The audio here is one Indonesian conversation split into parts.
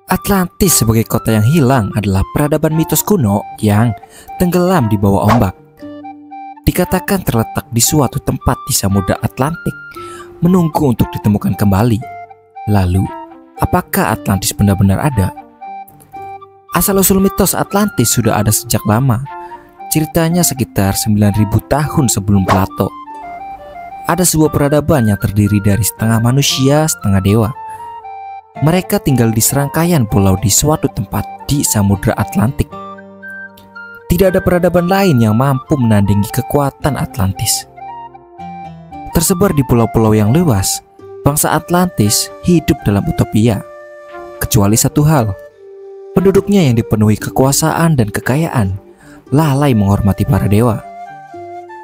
Atlantis sebagai kota yang hilang adalah peradaban mitos kuno yang tenggelam di bawah ombak. Dikatakan terletak di suatu tempat di Samudra Atlantik, menunggu untuk ditemukan kembali. Lalu, apakah Atlantis benar-benar ada? Asal-usul mitos Atlantis sudah ada sejak lama. Ceritanya sekitar 9.000 tahun sebelum Plato. Ada sebuah peradaban yang terdiri dari setengah manusia, setengah dewa. Mereka tinggal di serangkaian pulau di suatu tempat di Samudra Atlantik. Tidak ada peradaban lain yang mampu menandingi kekuatan Atlantis. Tersebar di pulau-pulau yang luas, bangsa Atlantis hidup dalam utopia. Kecuali satu hal, penduduknya yang dipenuhi kekuasaan dan kekayaan lalai menghormati para dewa.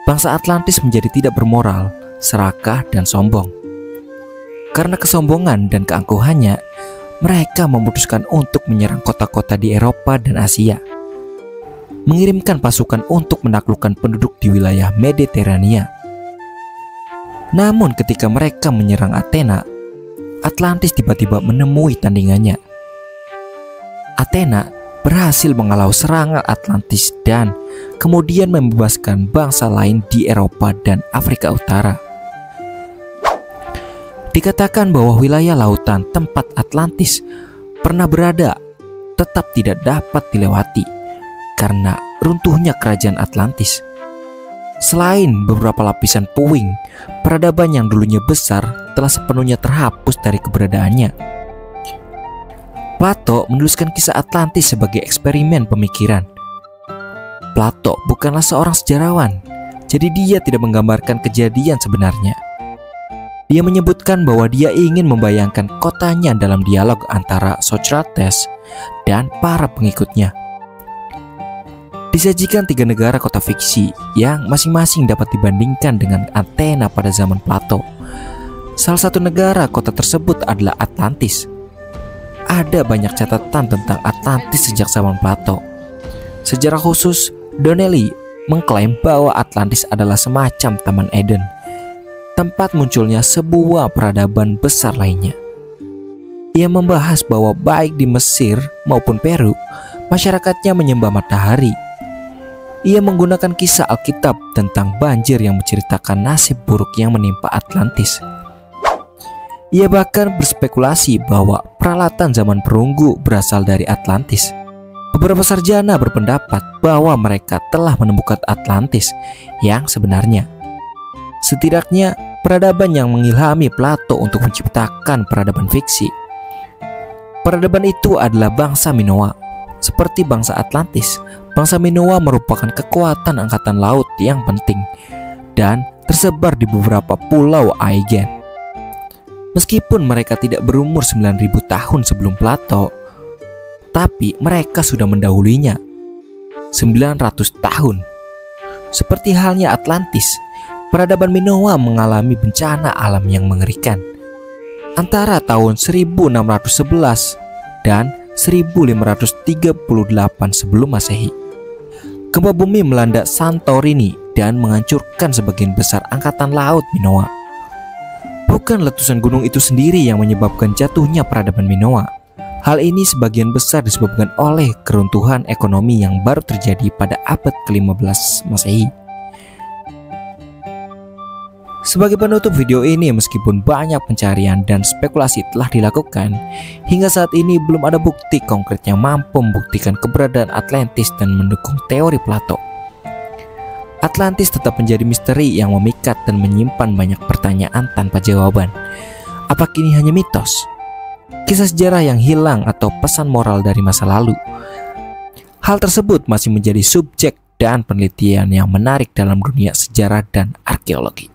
Bangsa Atlantis menjadi tidak bermoral, serakah, dan sombong. Karena kesombongan dan keangkuhannya, mereka memutuskan untuk menyerang kota-kota di Eropa dan Asia, mengirimkan pasukan untuk menaklukkan penduduk di wilayah Mediterania. Namun ketika mereka menyerang Athena, Atlantis tiba-tiba menemui tandingannya. Athena berhasil mengalau serangan Atlantis dan kemudian membebaskan bangsa lain di Eropa dan Afrika Utara. Dikatakan bahwa wilayah lautan tempat Atlantis pernah berada tetap tidak dapat dilewati karena runtuhnya kerajaan Atlantis. Selain beberapa lapisan puing, peradaban yang dulunya besar telah sepenuhnya terhapus dari keberadaannya. Plato menuliskan kisah Atlantis sebagai eksperimen pemikiran. Plato bukanlah seorang sejarawan, jadi dia tidak menggambarkan kejadian sebenarnya. Dia menyebutkan bahwa dia ingin membayangkan kotanya dalam dialog antara Socrates dan para pengikutnya. Disajikan 3 negara kota fiksi yang masing-masing dapat dibandingkan dengan Athena pada zaman Plato. Salah satu negara kota tersebut adalah Atlantis. Ada banyak catatan tentang Atlantis sejak zaman Plato. Sejarah khusus, Donnelly mengklaim bahwa Atlantis adalah semacam Taman Eden, tempat munculnya sebuah peradaban besar lainnya. Ia membahas bahwa baik di Mesir maupun Peru, masyarakatnya menyembah matahari. Ia menggunakan kisah Alkitab tentang banjir yang menceritakan nasib buruk yang menimpa Atlantis. Ia bahkan berspekulasi bahwa peralatan zaman perunggu berasal dari Atlantis. Beberapa sarjana berpendapat bahwa mereka telah menemukan Atlantis yang sebenarnya. Setidaknya peradaban yang mengilhami Plato untuk menciptakan peradaban fiksi. Peradaban itu adalah bangsa Minoa. Seperti bangsa Atlantis, bangsa Minoa merupakan kekuatan angkatan laut yang penting dan tersebar di beberapa pulau Aegean. Meskipun mereka tidak berumur 9.000 tahun sebelum Plato, tapi mereka sudah mendahulunya 900 tahun. Seperti halnya Atlantis, peradaban Minoa mengalami bencana alam yang mengerikan antara tahun 1611 dan 1538 sebelum Masehi. Gempa bumi melanda Santorini dan menghancurkan sebagian besar angkatan laut Minoa. Bukan letusan gunung itu sendiri yang menyebabkan jatuhnya peradaban Minoa. Hal ini sebagian besar disebabkan oleh keruntuhan ekonomi yang baru terjadi pada abad ke-15 Masehi. Sebagai penutup video ini, meskipun banyak pencarian dan spekulasi telah dilakukan, hingga saat ini belum ada bukti konkret yang mampu membuktikan keberadaan Atlantis dan mendukung teori Plato. Atlantis tetap menjadi misteri yang memikat dan menyimpan banyak pertanyaan tanpa jawaban. Apakah ini hanya mitos? Kisah sejarah yang hilang atau pesan moral dari masa lalu? Hal tersebut masih menjadi subjek dan penelitian yang menarik dalam dunia sejarah dan arkeologi.